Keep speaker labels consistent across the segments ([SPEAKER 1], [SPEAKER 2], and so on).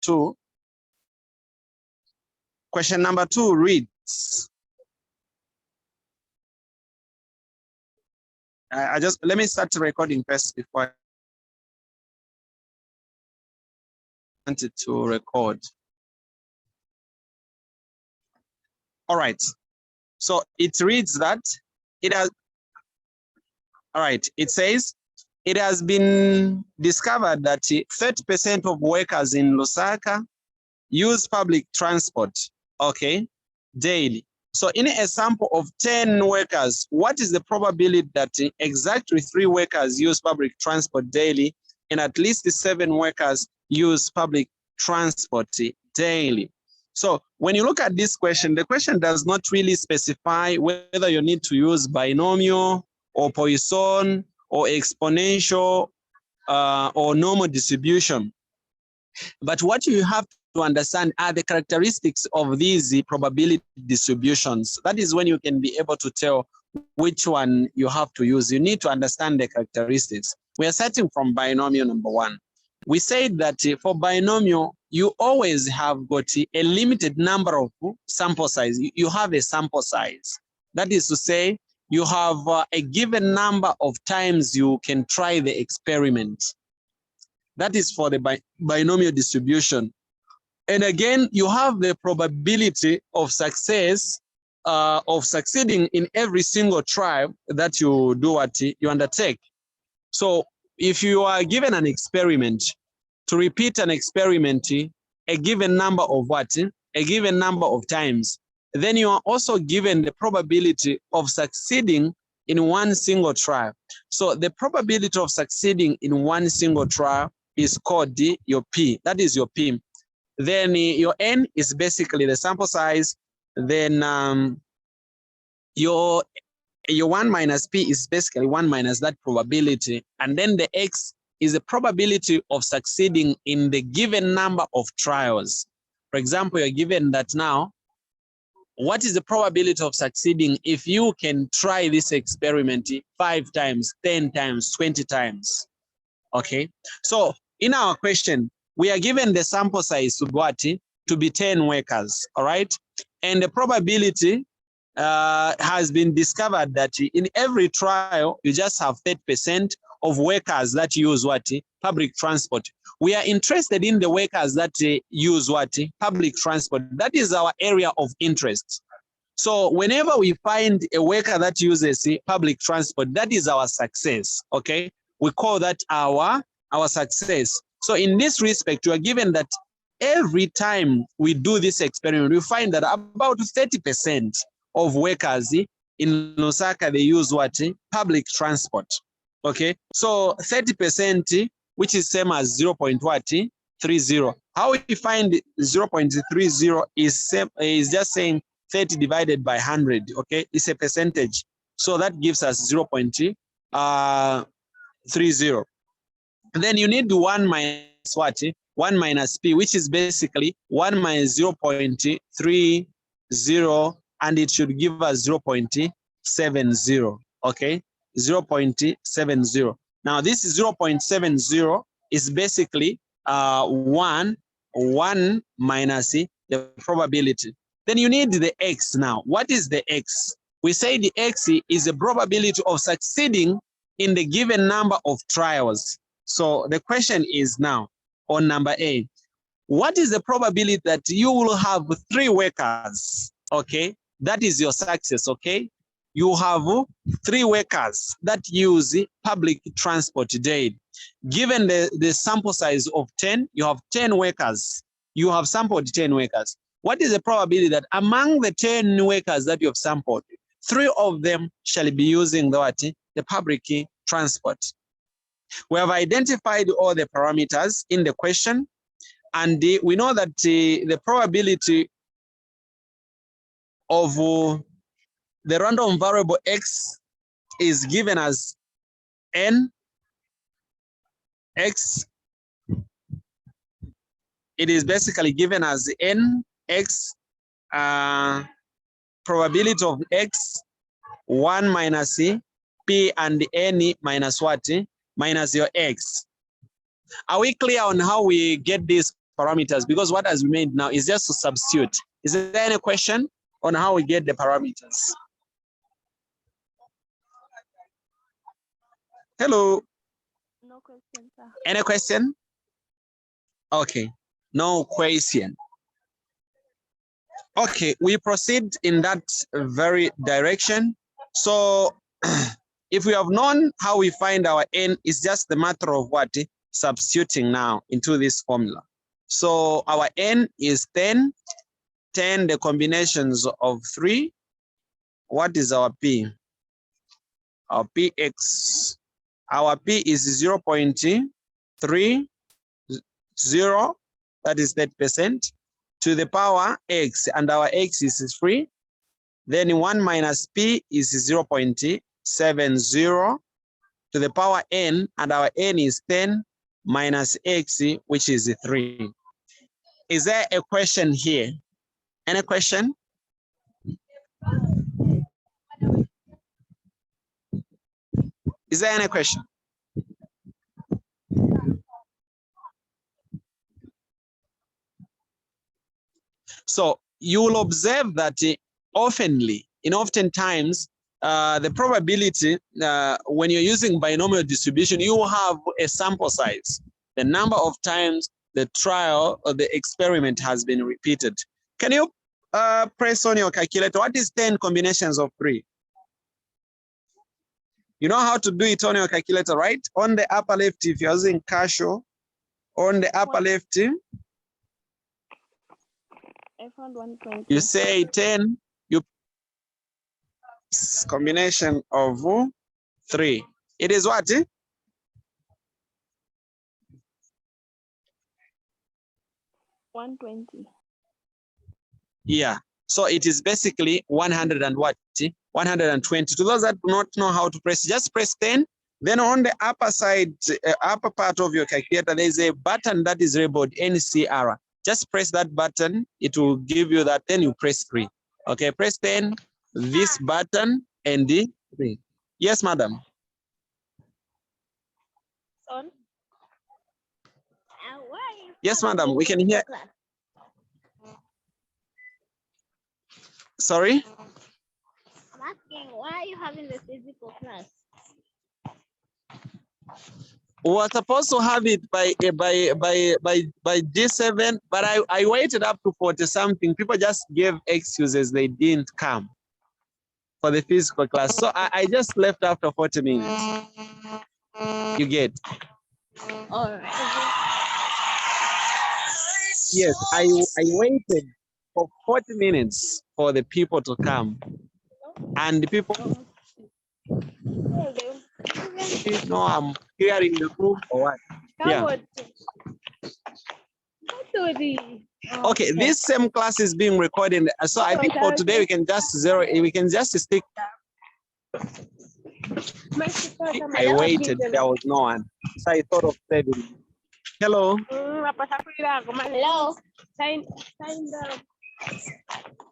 [SPEAKER 1] 2. Question number 2 reads, let me start the recording first before I wanted to record. All right. So it reads that it has, all right, it says, it has been discovered that 30% of workers in Lusaka use public transport, okay, daily. So in a sample of 10 workers, what is the probability that exactly 3 workers use public transport daily and at least 7 workers use public transport daily? So when you look at this question, the question does not really specify whether you need to use binomial or Poisson or exponential or normal distribution. But what you have to understand are the characteristics of these probability distributions. That is when you can be able to tell which one you have to use. You need to understand the characteristics. We are starting from binomial number 1. We said that for binomial, you always have got a limited number of sample size. You have a sample size. That is to say, you have a given number of times you can try the experiment. That is for the binomial distribution. And again, you have the probability of success, of succeeding in every single trial that you do what you undertake. So if you are given an experiment, to repeat an experiment a given number of a given number of times, then you are also given the probability of succeeding in one single trial. So the probability of succeeding in one single trial is called your P. That is your P. Then your N is basically the sample size. Then your 1 minus P is basically 1 minus that probability. And then the X is the probability of succeeding in the given number of trials. For example, you're given that now, what is the probability of succeeding if you can try this experiment 5 times, 10 times, 20 times? Okay, so in our question, we are given the sample size to be 10 workers, all right? And the probability has been discovered that in every trial, you just have 30% of workers that use public transport. We are interested in the workers that use public transport. That is our area of interest. So whenever we find a worker that uses public transport, that is our success, okay? We call that our success. So in this respect, you are given that every time we do this experiment, we find that about 30% of workers in Lusaka, they use public transport. Okay, so 30%, which is same as 0.30. How we find 0.30 is just saying 30 divided by 100. Okay, it's a percentage. So that gives us 0.30. Then you need 1 minus 1 minus P, which is basically 1 minus 0.30, and it should give us 0.70. Okay, 0.70. Now this 0.70 is basically 1 minus the probability. Then you need the X now. What is the X? We say the X is the probability of succeeding in the given number of trials. So the question is now on number A, what is the probability that you will have 3 workers? Okay, that is your success, okay? You have 3 workers that use public transport daily. Given the sample size of 10, you have 10 workers. You have sampled 10 workers. What is the probability that among the 10 workers that you have sampled, 3 of them shall be using the public transport? We have identified all the parameters in the question, and we know that the probability of the random variable X is given as N X. It is basically given as N X, probability of X, 1 minus P and N minus what? Minus your X. Are we clear on how we get this parameters, because what has remained now is just to substitute. Is there any question on how we get the parameters? Hello.
[SPEAKER 2] No question, sir.
[SPEAKER 1] Any question? Okay, no question. Okay, we proceed in that very direction. So if we have known how we find our n, it's just the matter of what? Substituting now into this formula. So our n is 10, 10 the combinations of 3. What is our p? Our px, our p is 0.30, that is 30%, to the power x, and our x is 3. Then 1 minus p is 0.70 to the power n, and our n is 10 minus x, which is 3. Is there a question here? Any question? Is there any question? So you will observe that oftentimes, the probability when you're using binomial distribution, you will have a sample size, the number of times the trial or the experiment has been repeated. Can you press on your calculator? What is 10 combinations of 3? You know how to do it on your calculator, right? On the upper left, if you're using Casio, on the upper left,
[SPEAKER 2] I found 120.
[SPEAKER 1] you say 10, you combination of 3. It is what?
[SPEAKER 2] 120.
[SPEAKER 1] Yeah. So it is basically 100 and what? 120. To those that do not know how to press, just press 10. Then on the upper side, upper part of your calculator, there is a button that is labeled NCR. Just press that button. It will give you that. Then you press 3. Okay, press 10, this button, and the 3. Yes, madam.
[SPEAKER 2] On.
[SPEAKER 1] Yes, madam. We can hear. Sorry?
[SPEAKER 2] I'm asking, why are you having the physical class?
[SPEAKER 1] We were supposed to have it by G7, but I waited up to 40 something. People just gave excuses, they didn't come for the physical class. So I just left after 40 minutes. You get?
[SPEAKER 2] All right.
[SPEAKER 1] Yes, I waited for 40 minutes for the people to come. And the people know I'm here in the room or what? Yeah. Okay, this same class is being recorded. So I think for today we can just stick. I waited, there was no one. So I thought of saving. Hello.
[SPEAKER 2] Hello.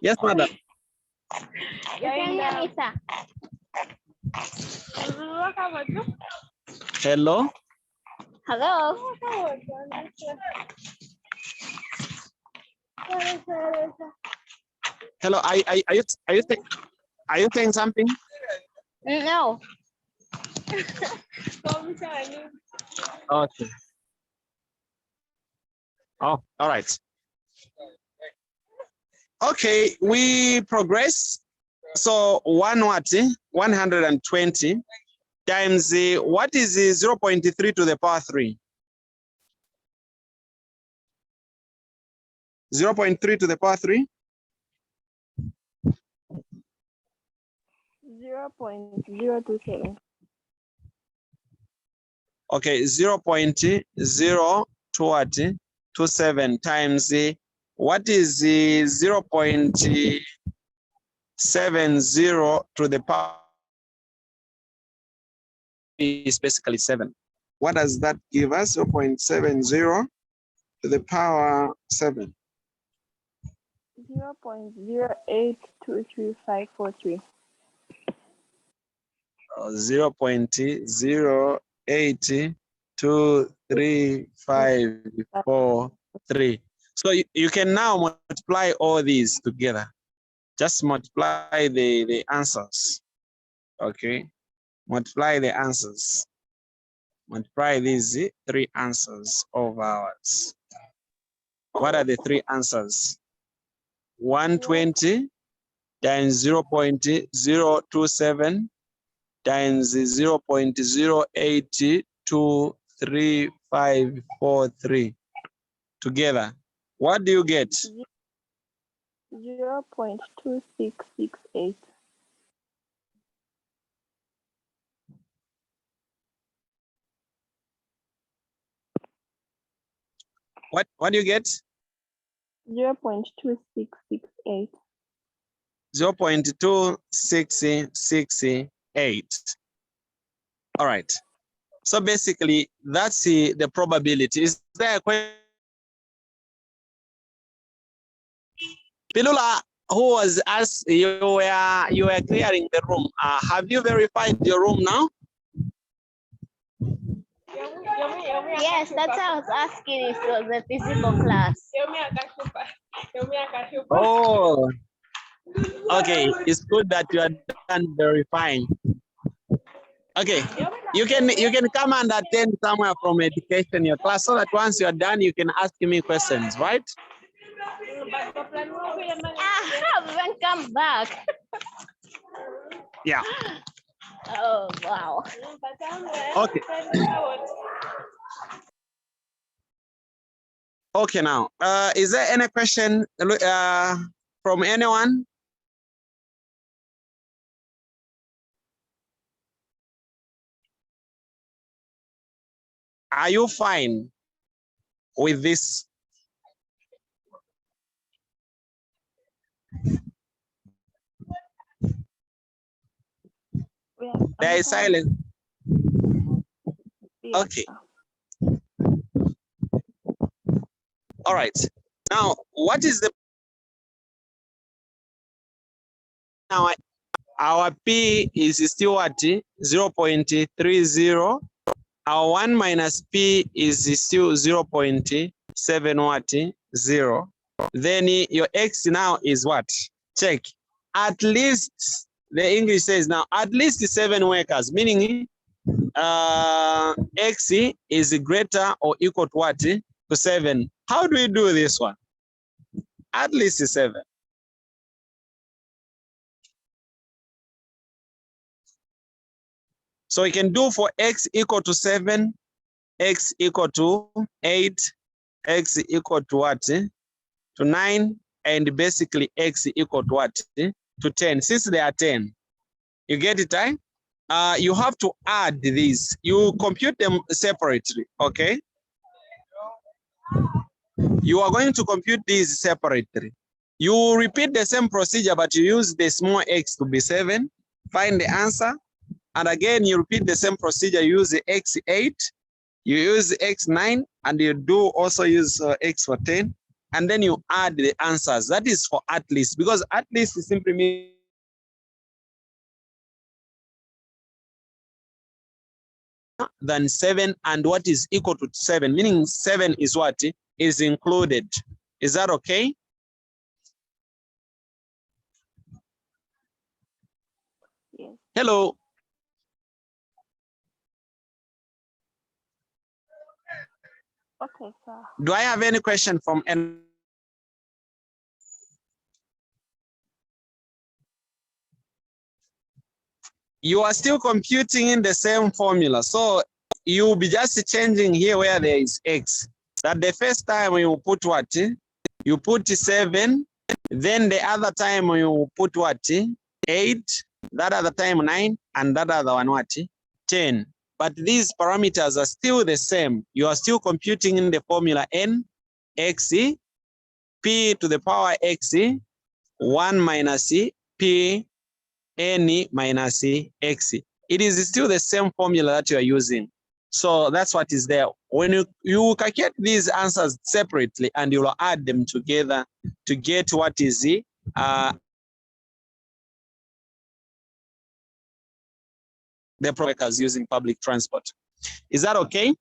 [SPEAKER 1] Yes, madam.
[SPEAKER 2] You can hear me, sir.
[SPEAKER 1] Hello.
[SPEAKER 2] Hello.
[SPEAKER 1] Hello. Are you saying something?
[SPEAKER 2] No.
[SPEAKER 1] Okay. Oh, all right. Okay, we progress. So 120 times what is 0.3 to the power 3? 0.3 to the power 3?
[SPEAKER 2] 0.027.
[SPEAKER 1] Okay, 0.027 times what is 0.70 to the power is basically 7. What does that give us? 0.70 to the power 7.
[SPEAKER 2] 0.082353.
[SPEAKER 1] 0.0823543. 3. So you can now multiply all these together. Just multiply the answers. Okay. Multiply the answers. Multiply these 3 answers of ours. What are the 3 answers? 120 times 0.027 times 0.082353 together. What do you get?
[SPEAKER 3] 0.2668.
[SPEAKER 1] What do you get?
[SPEAKER 3] 0.2668.
[SPEAKER 1] 0.2668. All right. So basically, that's the probability. Is there a question? Pilula, who was asked, you were clearing the room. Have you verified your room now?
[SPEAKER 2] Yes, that's why I was asking if it was a physical class.
[SPEAKER 1] Oh, okay. It's good that you are done verifying. Okay, you can come and attend somewhere from education your class, so that once you are done, you can ask me questions, right?
[SPEAKER 2] I haven't come back.
[SPEAKER 1] Yeah.
[SPEAKER 2] Oh, wow.
[SPEAKER 1] Okay. Okay. Now, is there any question from anyone? Are you fine with this?
[SPEAKER 3] Yes,
[SPEAKER 1] There is silence.
[SPEAKER 3] yes,
[SPEAKER 1] Okay. All right. Now, what is the now our P is still at 0.30. Our 1 minus P is still 0.7 Then your X now is what? Check. At least, the English says now, at least 7 workers, meaning X is greater or equal to what? To 7. How do we do this one? At least 7. So we can do for X equal to 7, X equal to 8, X equal to what? To 9, and basically X equal to what? To 10. Since they are 10, you get it, right? You have to add these. You compute them separately, okay? You are going to compute these separately. You repeat the same procedure, but you use the small x to be 7. Find the answer. And again, you repeat the same procedure. You use the x8, you use x9, and you do also use x for 10. And then you add the answers. That is for at least, because at least simply means than 7 and what is equal to 7, meaning 7 is what is included. Is that okay?
[SPEAKER 3] yes.
[SPEAKER 1] Hello.
[SPEAKER 3] Okay, sir.
[SPEAKER 1] Do I have any question from any? You are still computing in the same formula. So you'll be just changing here where there is x. That the first time you put what? You put 7. Then the other time you put what? 8. That other time 9. And that other one what? 10. But these parameters are still the same. You are still computing in the formula n, x, p to the power x, 1 minus p, n minus x. It is still the same formula that you are using. So that's what is there. When you calculate these answers separately and you will add them together to get what is the workers using public transport. Is that okay?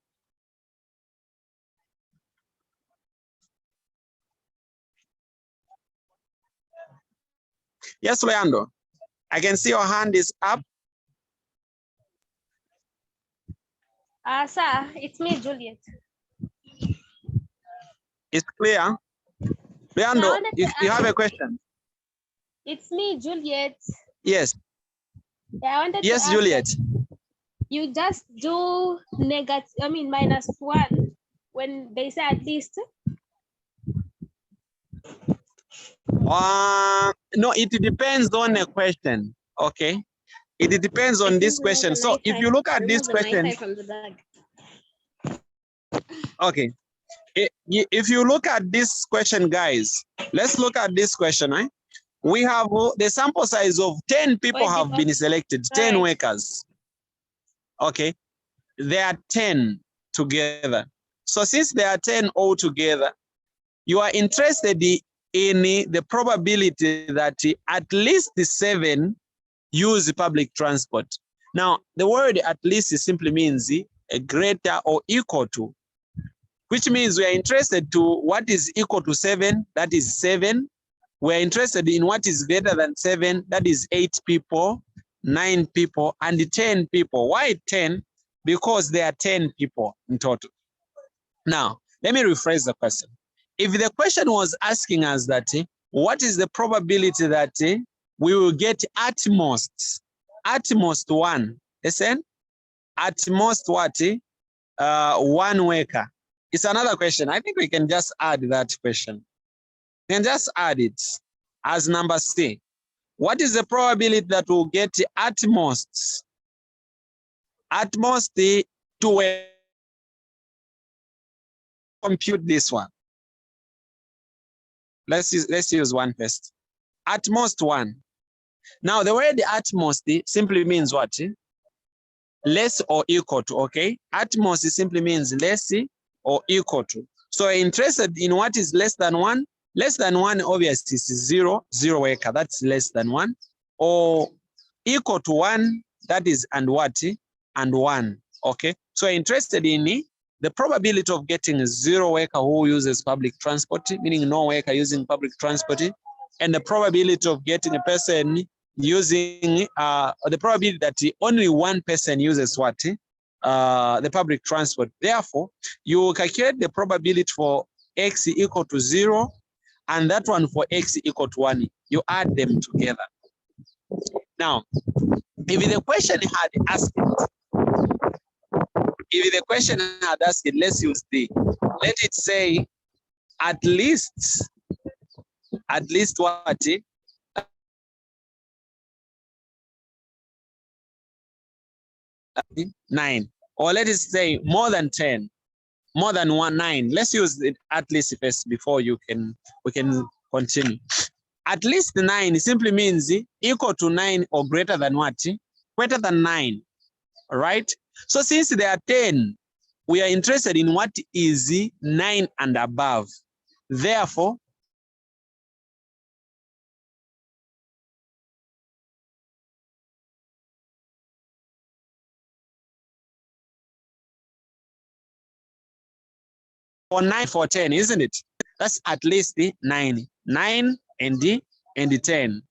[SPEAKER 1] Yes, Leandro. I can see your hand is up.
[SPEAKER 2] Sir, it's me, Juliet.
[SPEAKER 1] It's clear. Leandro,
[SPEAKER 2] wanted to
[SPEAKER 1] you have a
[SPEAKER 2] ask-
[SPEAKER 1] question.
[SPEAKER 2] It's me, Juliet.
[SPEAKER 1] Yes.
[SPEAKER 2] Yeah, I wanted
[SPEAKER 1] Yes,
[SPEAKER 2] to ask
[SPEAKER 1] Juliet.
[SPEAKER 2] that you just do -1 when they say at least.
[SPEAKER 1] No, it depends on the question. Okay. It depends on this question. So if you look at this question,
[SPEAKER 2] From the bag.
[SPEAKER 1] okay. If you look at this question, guys, let's look at this question. Right? We have the sample size of 10 people have been selected, 10 workers. Okay. There are 10 together. So since there are 10 all together, you are interested in the probability that at least 7 use public transport. Now, the word at least simply means a greater or equal to, which means we are interested to what is equal to 7, that is 7. We are interested in what is greater than 7, that is 8 people, 9 people, and 10 people. Why 10? Because there are 10 people in total. Now, let me rephrase the question. If the question was asking us that, what is the probability that we will get at most 1, listen, at most what? 1 worker. It's another question. I think we can just add that question. We can just add it as number C. What is the probability that we'll get at most 2 workers? Compute this one. Let's use 1 first. At most 1. Now the word at most simply means what? Less or equal to, okay? At most simply means less or equal to. So interested in what is less than 1? Less than 1 obviously is 0 worker, that's less than 1. Or equal to 1, that is and what? And 1, okay? So interested in the probability of getting a 0 worker who uses public transport, meaning no worker using public transport, and the probability of getting a person using the probability that only 1 person uses what? The public transport. Therefore, you calculate the probability for x equal to 0 and that one for x equal to 1. You add them together. Now, if the question had asked let's use D. Let it say at least what? 9. Or let it say more than 10, more than 9. Let's use it at least first before we can continue. At least 9 simply means equal to 9 or greater than what? Greater than 9. All right. So since there are 10, we are interested in what is 9 and above. Therefore, for 9 for 10, isn't it? That's at least 9. 9 and 10.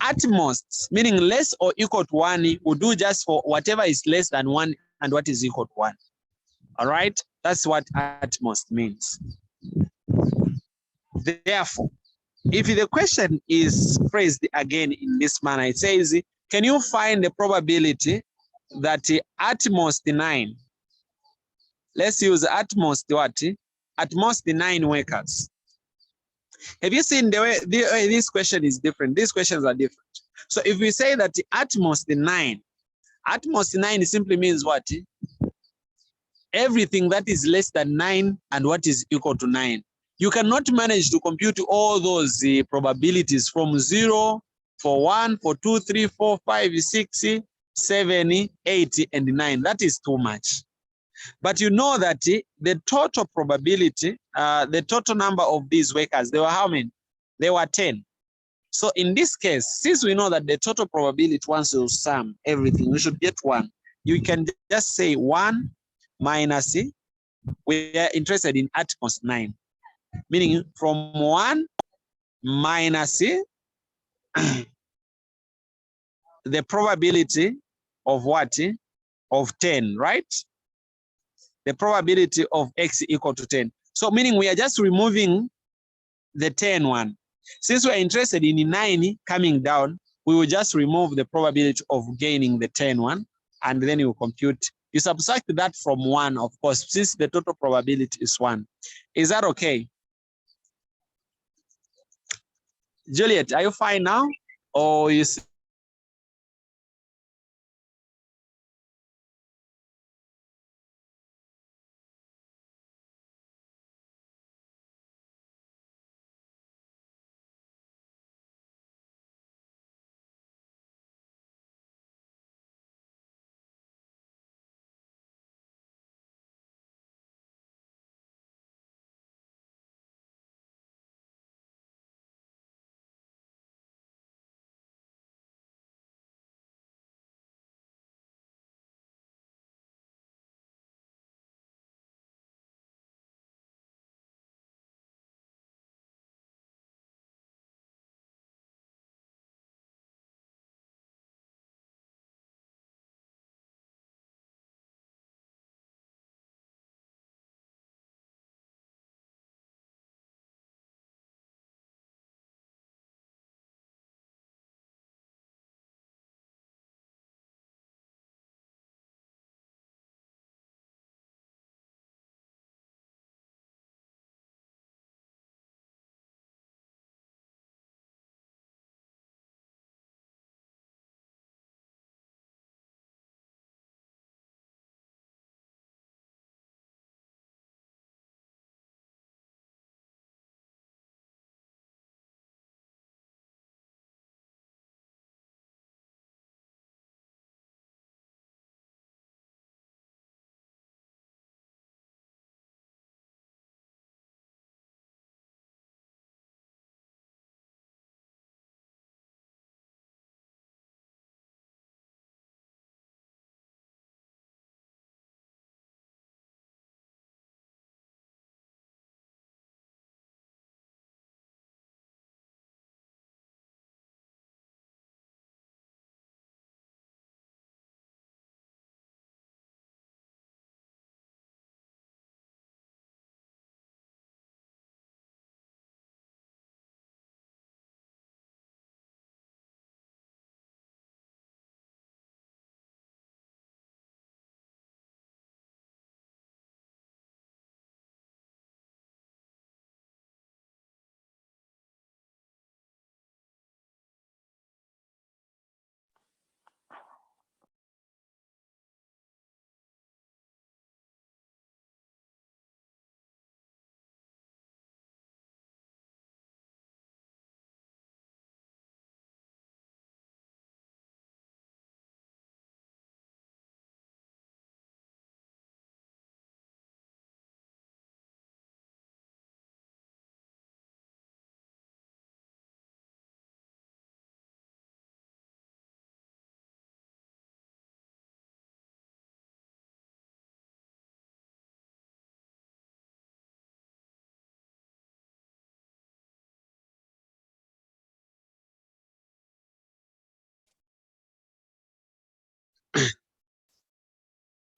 [SPEAKER 1] At most, meaning less or equal to 1, will do just for whatever is less than 1 and what is equal to 1. All right? That's what at most means. Therefore, if the question is phrased again in this manner, it says, can you find the probability that at most 9, let's use at most what? At most 9 workers. Have you seen the way this question is different? These questions are different. So if we say that at most 9 simply means what? Everything that is less than 9 and what is equal to 9. You cannot manage to compute all those probabilities from 0, for 1, for 2, 3, 4, 5, 6, 7, 8, and 9. That is too much. But you know that the total probability, the total number of these workers, they were how many? They were 10. So in this case, since we know that the total probability, once you sum everything, we should get 1. You can just say 1 minus, we are interested in at most 9. Meaning from 1 minus the probability of what? Of 10, right? The probability of x equal to 10. So meaning we are just removing the 10 one. Since we're interested in 9 coming down, we will just remove the probability of gaining the 10 one, and then you compute. You subtract that from 1, of course, since the total probability is 1. Is that okay? Juliet, are you fine now? Or you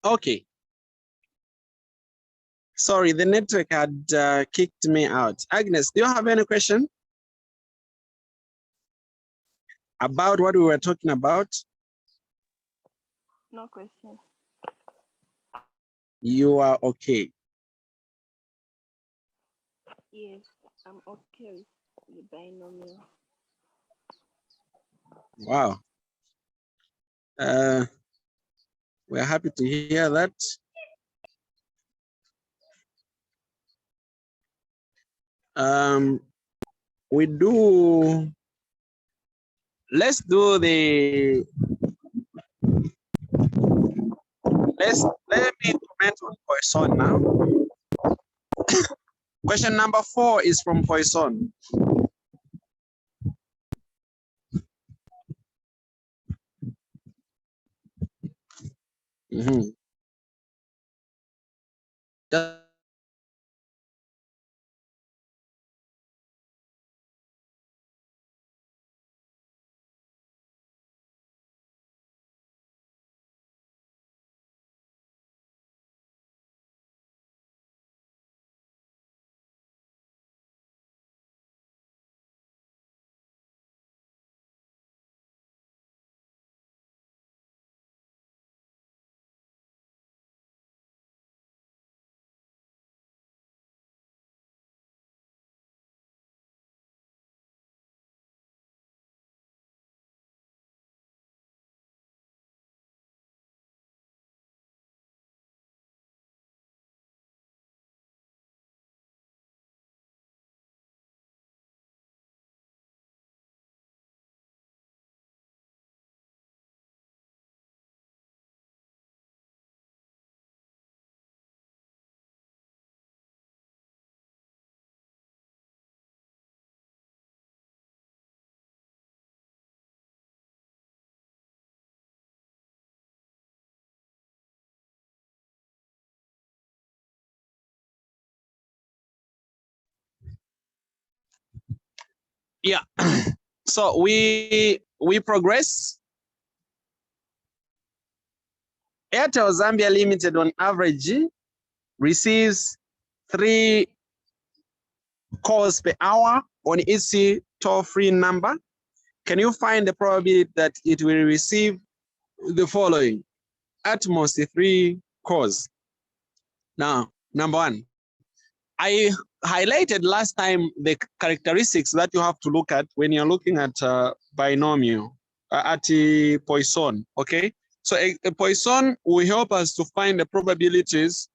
[SPEAKER 1] okay. Sorry, the network had kicked me out. Agnes, do you have any question about what we were talking about?
[SPEAKER 3] No question.
[SPEAKER 1] You are okay.
[SPEAKER 3] Yes, I'm okay with the binomial.
[SPEAKER 1] Wow. We're happy to hear that. We do, let's do the, let me comment on Poisson now. Question number 4 is from Poisson. Just Yeah. So we progress. Airtel Zambia Limited on average receives 3 calls per hour on its toll-free number. Can you find the probability that it will receive the following? At most 3 calls. Now, number 1, I highlighted last time the characteristics that you have to look at when you're looking at binomial, at Poisson, okay? So a Poisson will help us to find the probabilities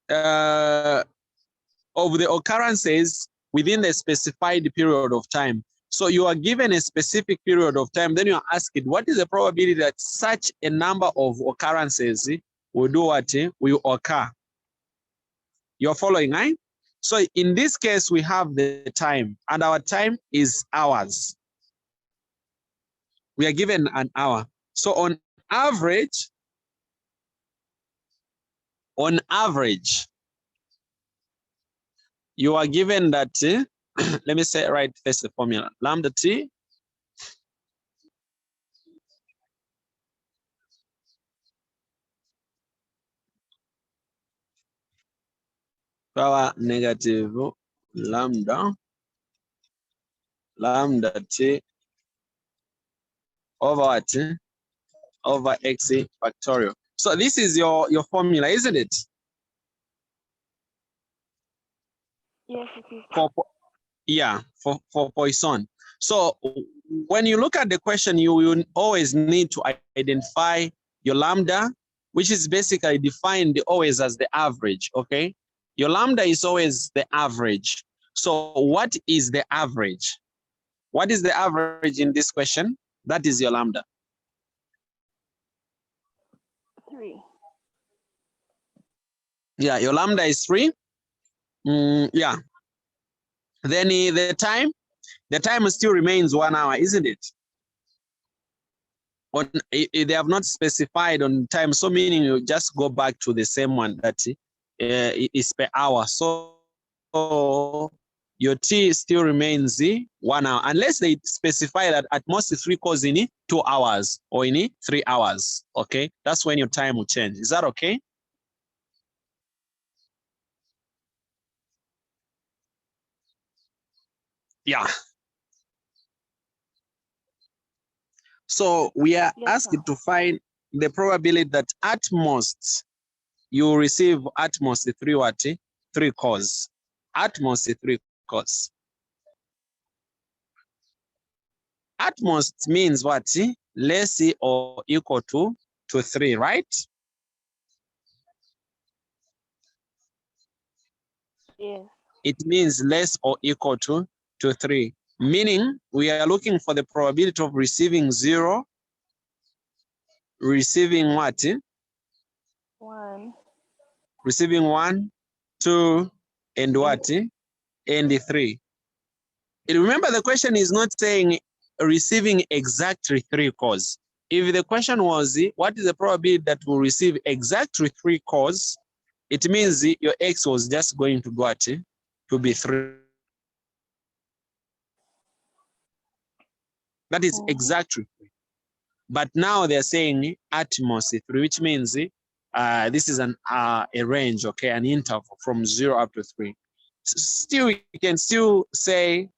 [SPEAKER 1] of the occurrences within the specified period of time. So you are given a specific period of time, then you are asked, what is the probability that such a number of occurrences will do what? Will occur. You're following, right? So in this case, we have the time, and our time is hours. We are given an hour. So on average, you are given that, let me say right first the formula, lambda t power negative lambda t over what? Over x factorial. So this is your formula, isn't it?
[SPEAKER 3] Yes, it is.
[SPEAKER 1] For Poisson. So when you look at the question, you will always need to identify your lambda, which is basically defined always as the average, okay? Your lambda is always the average. So what is the average? What is the average in this question? That is your lambda.
[SPEAKER 3] 3.
[SPEAKER 1] Yeah, your lambda is 3. Yeah. Then the time still remains 1 hour, isn't it? They have not specified on time, so meaning you just go back to the same one that is per hour. So your t still remains 1 hour, unless they specify that at most 3 calls in 2 hours or in 3 hours. Okay, that's when your time will change. Is that okay? Yeah. So we are asked to find the probability that at most you receive at most 3 what? 3 calls. At most 3 calls. At most means what? Less or equal to 3, right?
[SPEAKER 3] Yes.
[SPEAKER 1] It means less or equal to 3. Meaning we are looking for the probability of receiving 0, receiving what?
[SPEAKER 3] 1.
[SPEAKER 1] Receiving 1, 2, and what? And 3. And remember, the question is not saying receiving exactly 3 calls. If the question was, what is the probability that will receive exactly 3 calls, it means your x was just going to what? To be 3. That is exactly 3. But now they're saying at most 3, which means this is a range, okay, an interval from 0 up to 3. Still, you can still say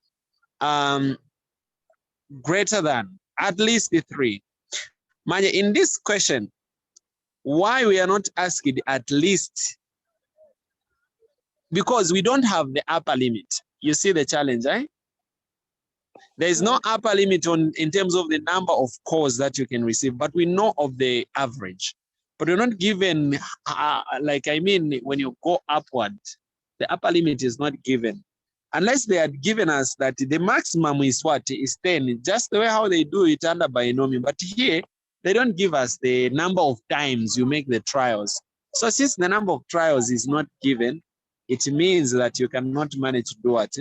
[SPEAKER 1] greater than at least 3. Manya, in this question, why we are not asking at least? Because we don't have the upper limit. You see the challenge, eh? There is no upper limit in terms of the number of calls that you can receive, but we know of the average. But we're not given, when you go upward, the upper limit is not given. Unless they had given us that the maximum is what? Is 10, just the way how they do it under binomial. But here, they don't give us the number of times you make the trials. So since the number of trials is not given, it means that you cannot manage to do what?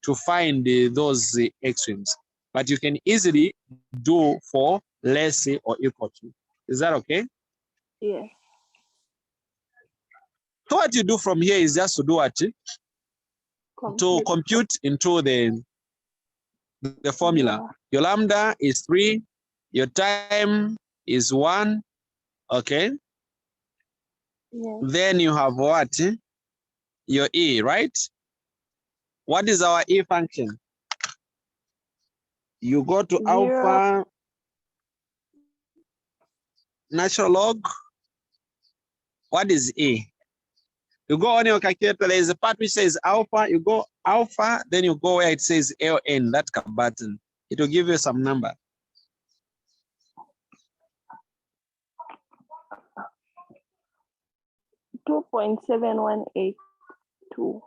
[SPEAKER 1] To find those extremes. But you can easily do for less or equal to. Is that okay?
[SPEAKER 3] Yes.
[SPEAKER 1] So what you do from here is just to do what? To compute into the the formula. Your lambda is 3, your time is 1, okay?
[SPEAKER 3] Yes.
[SPEAKER 1] Then you have what? Your E, right? What is our E function? You go to
[SPEAKER 3] 0.
[SPEAKER 1] alpha natural log. What is E? You go on your calculator, there is a part which says alpha, you go alpha, then you go where it says LN, that button. It will give you some number.
[SPEAKER 3] $2.7182.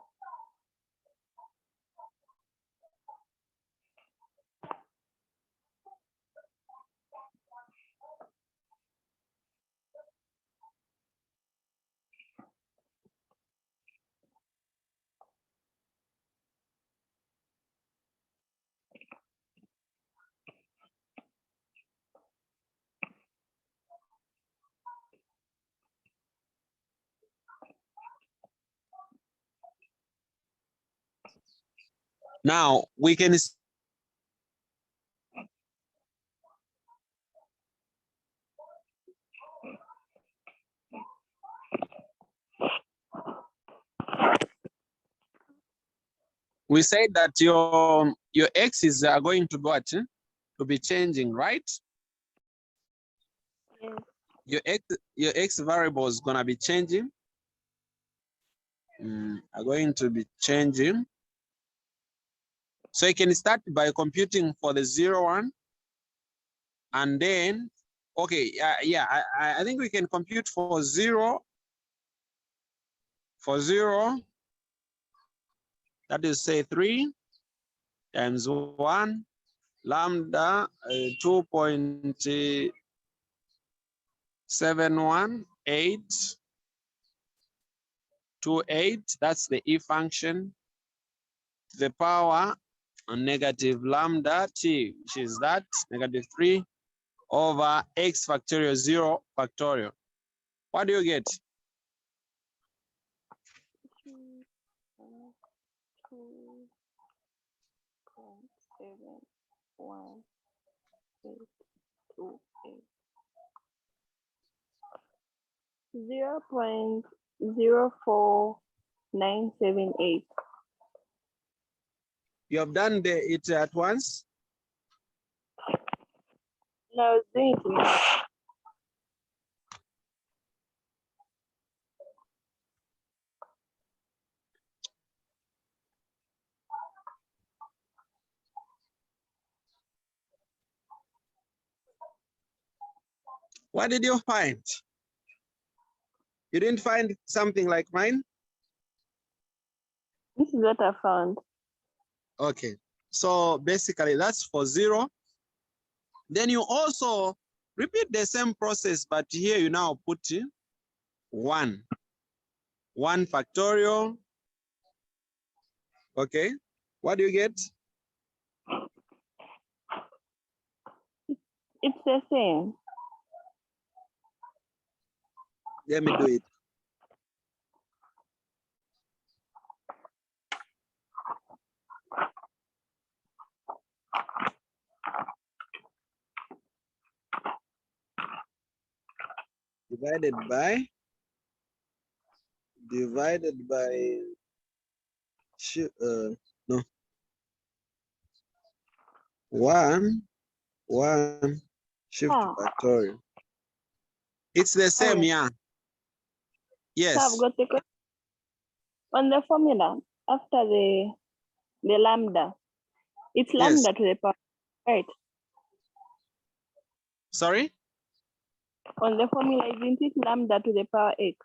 [SPEAKER 1] Now we can we say that your x's are going to what? To be changing, right?
[SPEAKER 3] Yes.
[SPEAKER 1] Your x variable is gonna be changing. Are going to be changing. So you can start by computing for the 0, 1, and then okay, I think we can compute for 0. For 0, that is say 3 times 1 lambda 2.71828. That's the E function to the power negative lambda t, which is that negative 3 over x factorial 0 factorial. What do you get?
[SPEAKER 3] 0.04978.
[SPEAKER 1] You have done it at once.
[SPEAKER 3] No, I was doing it now.
[SPEAKER 1] What did you find? You didn't find something like mine?
[SPEAKER 3] This is what I found.
[SPEAKER 1] Okay, so basically that's for 0. Then you also repeat the same process, but here you now put 1 factorial. Okay, what do you get?
[SPEAKER 3] It's the same.
[SPEAKER 1] Let me do it. Divided by 1 shift factorial. It's the same,
[SPEAKER 3] Okay.
[SPEAKER 1] yeah. Yes.
[SPEAKER 3] So I've got the question. On the formula, after the lambda, it's lambda to the power, right?
[SPEAKER 1] Sorry?
[SPEAKER 3] On the formula, isn't it lambda to the power x?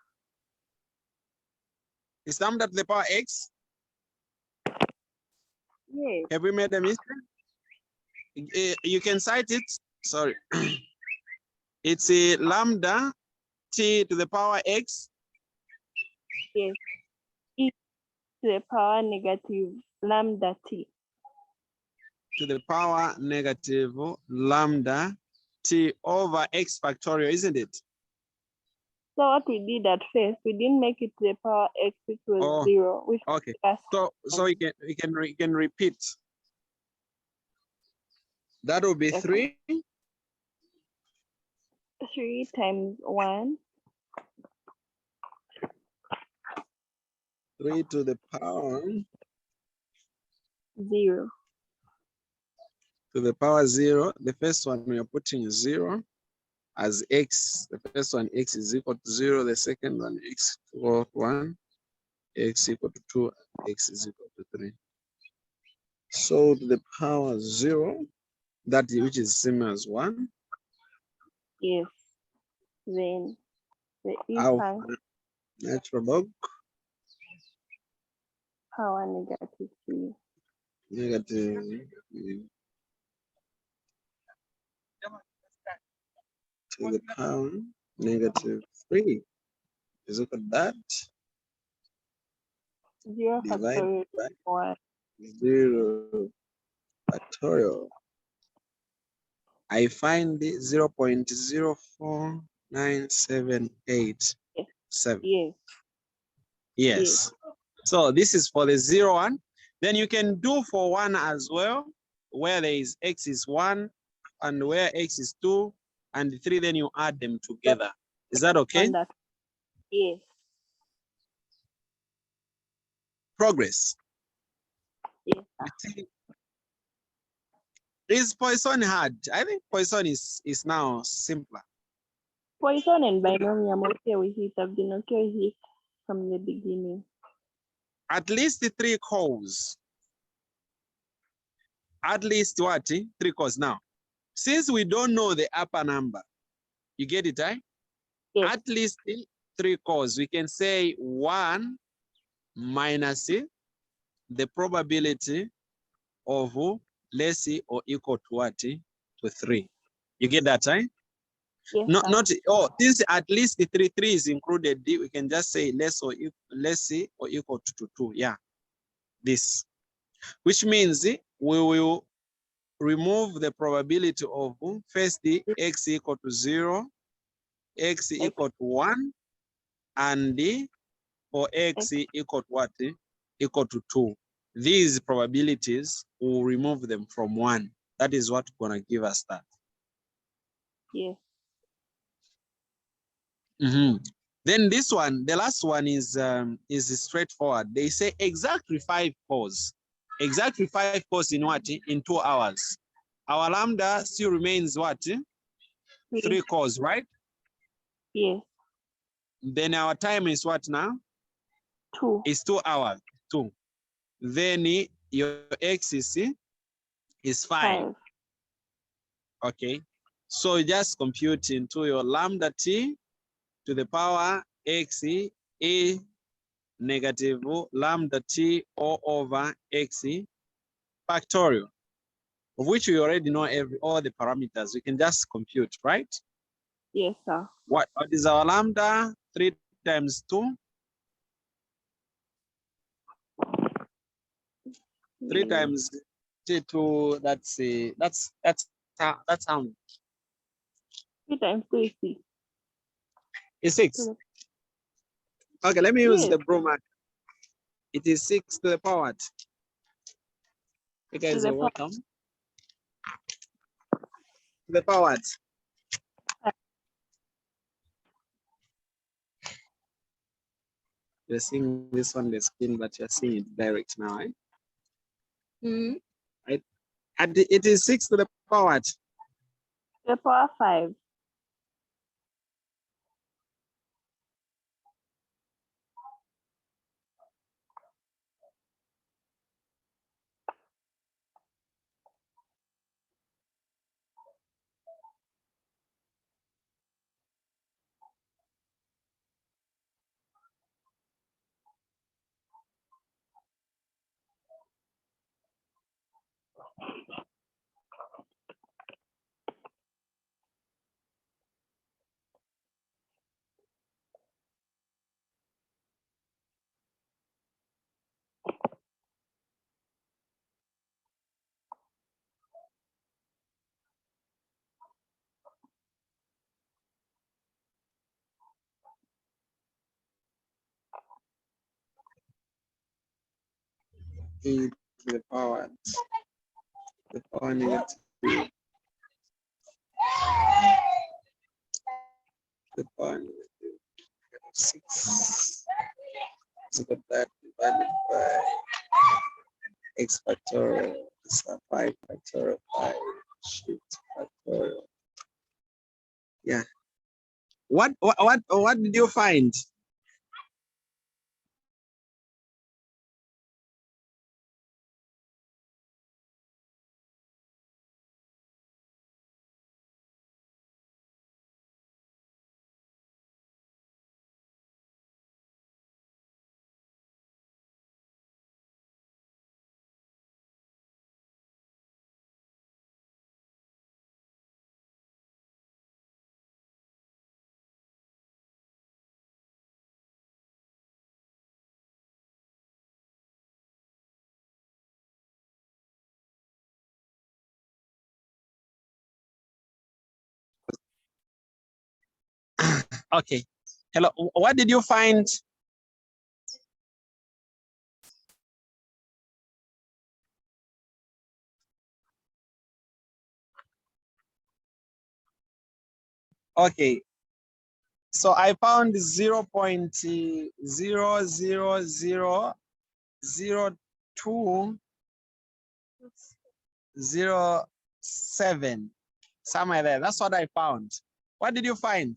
[SPEAKER 1] Is lambda to the power x?
[SPEAKER 3] Yes.
[SPEAKER 1] Have we made a mistake? You can cite it. Sorry. It's a lambda t to the power x.
[SPEAKER 3] Yes. E to the power negative lambda t.
[SPEAKER 1] To the power negative lambda t over x factorial, isn't it?
[SPEAKER 3] So what we did at first, we didn't make it to the power x, which was 0. Which
[SPEAKER 1] Okay.
[SPEAKER 3] was
[SPEAKER 1] So we can repeat. That will be
[SPEAKER 3] Okay.
[SPEAKER 1] 3.
[SPEAKER 3] 3 times 1.
[SPEAKER 1] 3 to the power
[SPEAKER 3] 0.
[SPEAKER 1] to the power 0. The first one we are putting 0 as x. The first one x is equal to 0. The second one x equal to 1. X equal to 2. X is equal to 3. So to the power 0, that which is same as 1.
[SPEAKER 3] Yes. Then the
[SPEAKER 1] Alpha
[SPEAKER 3] function
[SPEAKER 1] natural log
[SPEAKER 3] power -3.
[SPEAKER 1] negative to the power -3 is equal to that
[SPEAKER 3] 0
[SPEAKER 1] divided
[SPEAKER 3] factorial
[SPEAKER 1] by
[SPEAKER 3] 1.
[SPEAKER 1] 0 factorial. I find the 0.049787.
[SPEAKER 3] Yes. Yes.
[SPEAKER 1] Yes. So this is for the 0 one. Then you can do for 1 as well, where there is x is 1 and where x is 2 and 3, then you add them together. Is that okay?
[SPEAKER 3] On that. Yes.
[SPEAKER 1] Progress.
[SPEAKER 3] Yes.
[SPEAKER 1] Is Poisson hard? I think Poisson is now simpler.
[SPEAKER 3] Poisson and binomial, I'm okay with it. I've been okay with it from the beginning.
[SPEAKER 1] At least the 3 calls. At least what? 3 calls. Now, since we don't know the upper number, you get it, right?
[SPEAKER 3] Yes.
[SPEAKER 1] At least 3 calls. We can say 1 minus the probability of less or equal to what? To 3. You get that, right?
[SPEAKER 3] Yes.
[SPEAKER 1] Not since at least the 3 is included, we can just say less or equal to 2. Yeah, this, which means we will remove the probability of first the x equal to 0, x equal to 1, and for x equal to what? Equal to 2. These probabilities, will remove them from 1. That is what gonna give us that.
[SPEAKER 3] Yes.
[SPEAKER 1] Then this one, the last one is straightforward. They say exactly 5 calls. Exactly 5 calls in what? In 2 hours. Our lambda still remains what? 3 calls, right?
[SPEAKER 3] Yes.
[SPEAKER 1] Then our time is what now?
[SPEAKER 3] 2.
[SPEAKER 1] It's 2 hours. 2. Then your x is 5. Okay. So just compute into your lambda t to the power x a negative lambda t all over x factorial, of which we already know all the parameters. We can just compute, right?
[SPEAKER 3] Yes, sir.
[SPEAKER 1] What is our lambda? 3 times 2. 3 times 2. That's how
[SPEAKER 3] 3 times 2 is 6.
[SPEAKER 1] it's 6. Okay, let me use the broom. It is 6 to the power. You guys are welcome. To the power. You're seeing this on the screen, but you're seeing it direct now, right? Right? And it is 6 to the power.
[SPEAKER 3] The power 5.
[SPEAKER 1] E to the power. The power negative The power negative 6. So got that divided by x factorial. So 5 factorial 5 shift factorial. Yeah. What did you find? Okay. Hello. What did you find? Okay. So I found 0.0000207. Somewhere there. That's what I found. What did you find?